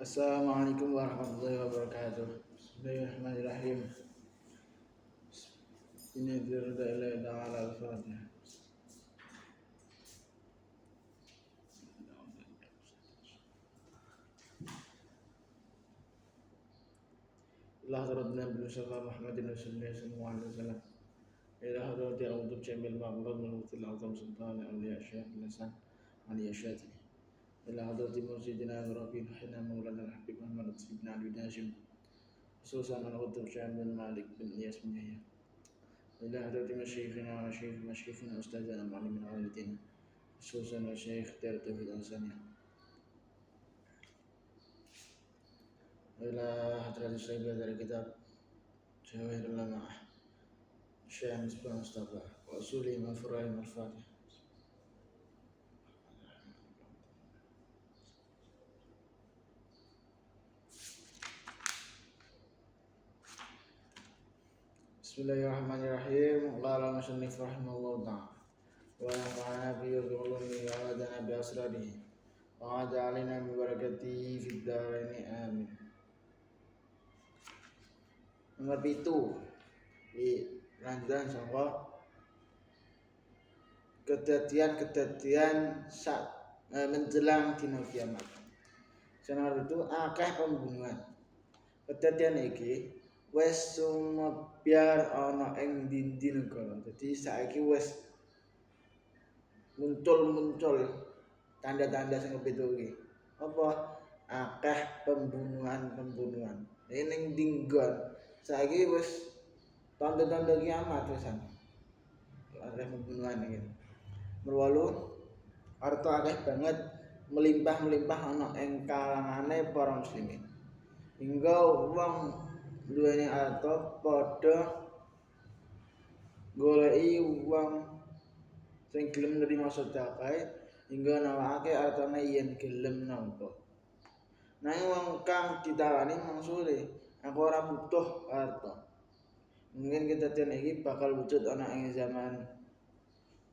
Assalamualaikum warahmatullahi wabarakatuh. Bismillahirrahmanirrahim. Bismillahirrahmanirrahim. Ta'ala al-Fatihah. Allah taradna bin sallallahu Muhammadin sallallahu alaihi wasallam. Ila hadrati a'udzu jamil ma'mud min mutil azam sultan awliya syekh nasan ali syati. Ila hadrati mursidina rabbina hina maulana al-habib Muhammad ibn Ali Hashim. Khususan al-Qutb Syekh bin Malik bin Iyas bin Yahya. Ila hadrati masyayikhina wa masyayikhina ustazana ma'alimin walidina. Khususan Syekh Tauhid Al-Saniyah. إلى حضرة الشيخ dari kitab Jawahirul Lama'ah Syekh Misbah Mustafa wa usuli min fura'il al-Fatihah. Bismillahirrahmanirrahim. Qala al-musannif rahimahullahu ta'ala wa nafa'ana bi ulumi wa adana bi asrarihi wa ja'alna min barakatihi fid dharain amin. Nomor 7 di lanjutan sama kejadian saat menjelang dina kiamat. Nomor itu akeh pembunuhan. Kejadian iki wis sumebar ana ing dindi negara. Jadi saiki wis muncul tanda-tanda sing kepitu iki. Apa akeh pembunuhan. Ini ning dinggon. Saiki wis tanda-tanda kiamat wisan. Akeh pembunuhan iki. Merwalu harta akeh banget melimpah ana ing kalangane para muslimin. Hingga wong duweni harta padha goleki wong sing gelem nerima sedekah hingga nawake artane yen gelem nampa. Nanging wong kang ditawani mangsule aku ora butuh harta. Mungkin kejadian iki bakal wujud ana ing zaman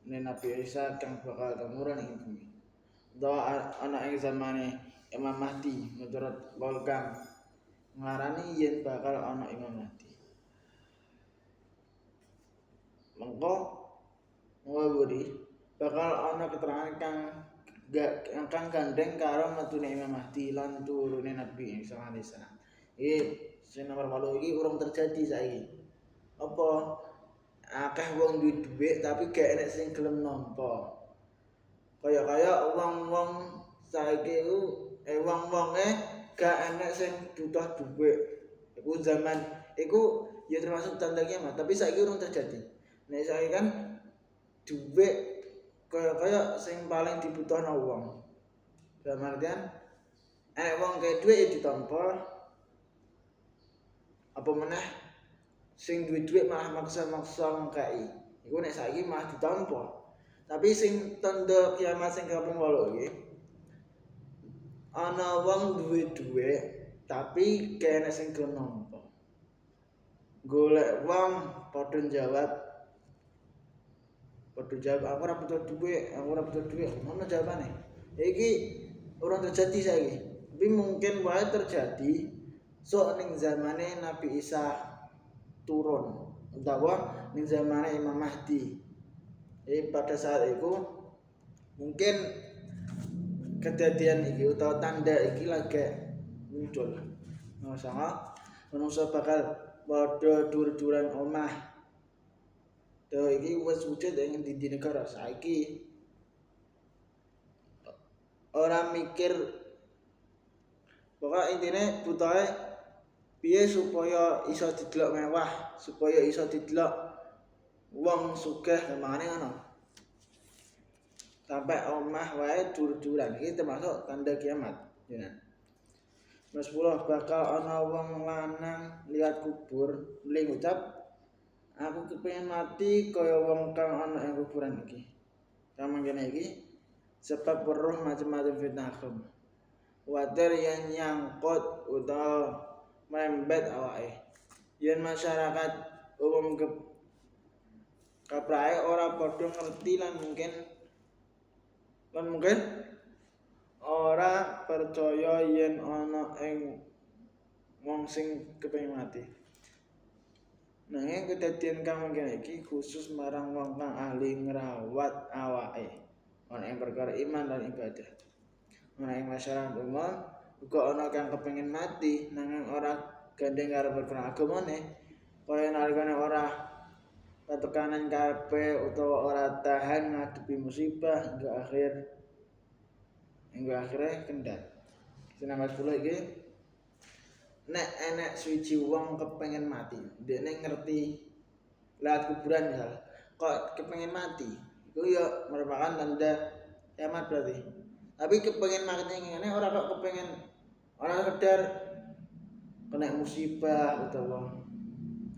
Nabi Isa kang bakal kemurun ing bumi. Utawa ana ing zamane Imam Mahdi menurut Volkan ngarani yen bakal ana Imam Mahdi. Mengko ngawuri bakal ana keterangan kang gandeng karo metune Imam Mahdi lan turune Nabi Isa alaihi salam. Sing nomor 8 iki urung terjadi saiki. Apa akeh wong duwe dhuwit tapi gak enek sing gelem nampa. Kaya wong-wong saiki ku wong-wonge gak enek sing butuh dhuwit. Iku zaman iku ya termasuk tanda kiamat, tapi saiki urung terjadi. Nek saiki kan dhuwit kaya sing paling dibutuhno wong. Dalam artian enek wong kaya dhuwit ditampa apa meneh sing duwe malah maksa-maksa ngkai. Iku nek saiki malah ditampa. Tapi sing tanda kiamat sing kaping 8 iki ana wong duwe dhuwit tapi kene sing gelem nampa. Golek wong padha jawab aku ora butuh dhuwit. Ngono jawabane. Iki ora terjadi saiki. Tapi mungkin wae terjadi sok ning zamane Nabi Isa turun utawa ning zamane Imam Mahdi. Pada saat itu mungkin kejadian iki utawa tanda iki lagi muncul. Manungsa bakal padha dur-duran omah. Tuh iki wis wujud ing di negara saiki. Ora mikir pokok intine butuhe piye supaya iso didelok mewah, supaya iso didelok wong sugih kemane ngono. Sampai omah wae dur-duran iki termasuk tanda kiamat, ya. Mas 10 bakal ana wong lanang lihat kubur mling ucap aku kepengin mati kaya wong kang ana ing kuburan iki. Kamangkene iki sebab weruh macam-macam fitnah akhir. Wadir yang nyangkut utawa merembet awake. Yen masyarakat umum kaprahe ora padha ngerti lan mungkin ora percaya yen ana ing wong sing kepengin mati. Nanging kedadian kang mangkene iki khusus marang wong kang ahli ngrawat awake ana ing perkara iman lan ibadah. Ana ing masyarakat umum uga ana kang kepengin mati nanging ora gandeng karo perkara agamane, kaya nalikane ora ketekanan kabeh utawa ora tahan ngadepi musibah hingga akhirnya kendhat. Sinambat kula iki nek enek suci wong kepengin mati, dekne ngerti lewat kuburan misal, kok kepengin mati, itu ya merupakan tanda kiamat berarti. Tapi kepengin mati ngene ora kok kepengin ora sekedar kena musibah utawa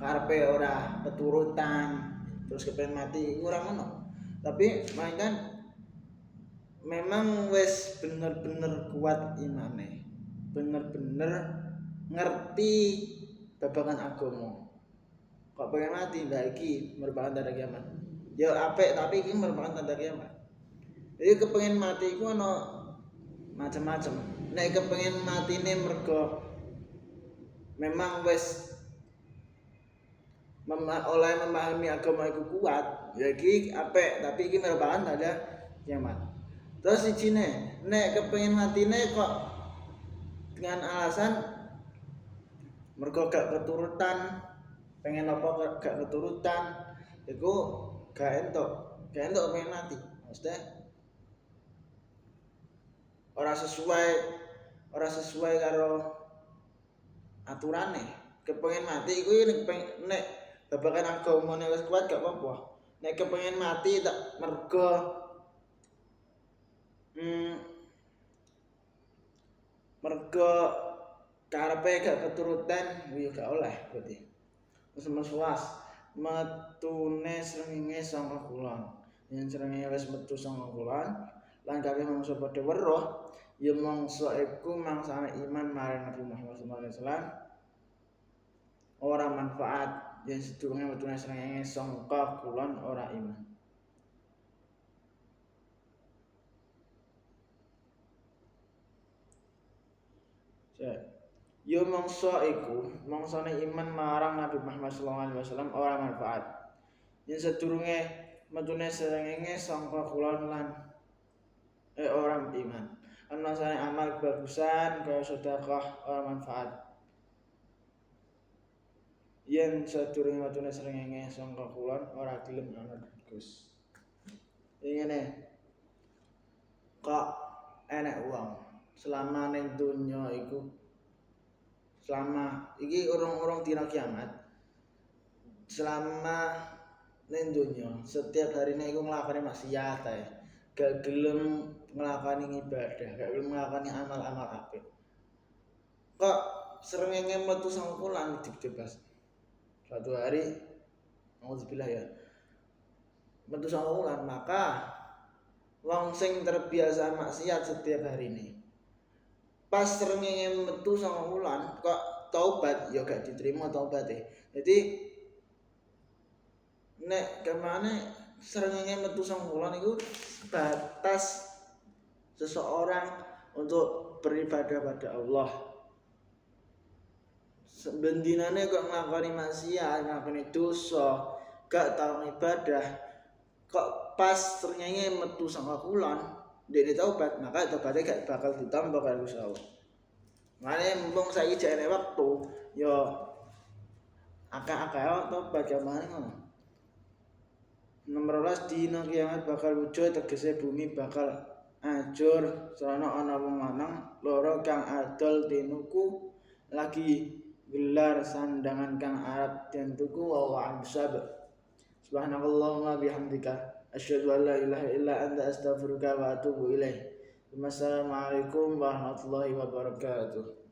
karepe ora keturutan terus kepengin mati ora ngono. Tapi mangkan memang wis bener-bener kuat imane. Bener-bener ngerti babagan agama. Kok pengen mati lah iki merupakan tanda kiamat. Ya apik tapi iki merupakan tanda kiamat. Jadi kepengen mati iku ana macam-macam. Nek kepengen matine mergo memang wis oleh memahami agama iku kuat, ya iki apik tapi iki merupakan tanda kiamat. Terus sijine nek kepengen matine kok dengan alasan mergo gak keturutan, pengen apa gak keturutan, iku gak entuk pengen mati. Maksudnya ora sesuai karo aturane. Kepengen mati iku nek babagan agamane wis kuat gak apa-apa. Nek kepengen mati tak mergo karepe gak keturutan ya gak oleh berarti. Wis metune srengenge saka kulon. Yen srengenge wis metu saka kulon lan kabeh manungsa padha weruh, ya mangsa iku mangsane iman marang Nabi Muhammad sallallahu alaihi wasallam ora manfaat yen sedurunge metune srengenge saka kulon ora iman. Ya mangsa iku mangsane iman marang Nabi Muhammad sallallahu alaihi wasallam ora manfaat. Yen sedurunge metune srengenge saka kulon lan ora iman. Mangsane amal kebagusan kaya sedekah ora manfaat. Yen sedurunge metune srengenge saka kulon ora gelem ana bagus. Ngene. Kok enek wong selama ning donya iku selama iki urung dina kiamat, selama ning donya setiap harine iku nglakoni maksiat ae, gak gelem nglakoni ibadah, gak gelem nglakoni amal-amal apik. Kok srengenge metu saka kulon dibebas. Suatu hari auzubillah ya. Metu saka kulon, maka wong sing terbiasa maksiat setiap harine pas srengenge metu saka wulan kok taubat ya gak diterima taubate. Jadi nek kemane srengenge metu saka wulan iku batas seseorang untuk beribadah pada Allah. Sebendinane kok nglakoni maksiat, nglakoni dosa, gak tau ibadah, kok pas srengenge metu saka wulan dene taubat, maka tobaté gak bakal ditambah karo Gusti Allah. Mane mumpung saiki jek enek wektu, ya akeh-akeh tobat jamane ngono. Nomor 12 dina kiamat bakal wujud tegese bumi bakal ajur sarana ana wong lanang loro kang adol tinuku lagi gelar sandangan kang arep den tuku wa ansab. Subhanallahumma bihamdika asyhadu an la ilaha illa anta astaghfiruka wa atubu ilaik. Wassalamualaikum warahmatullahi wabarakatuh.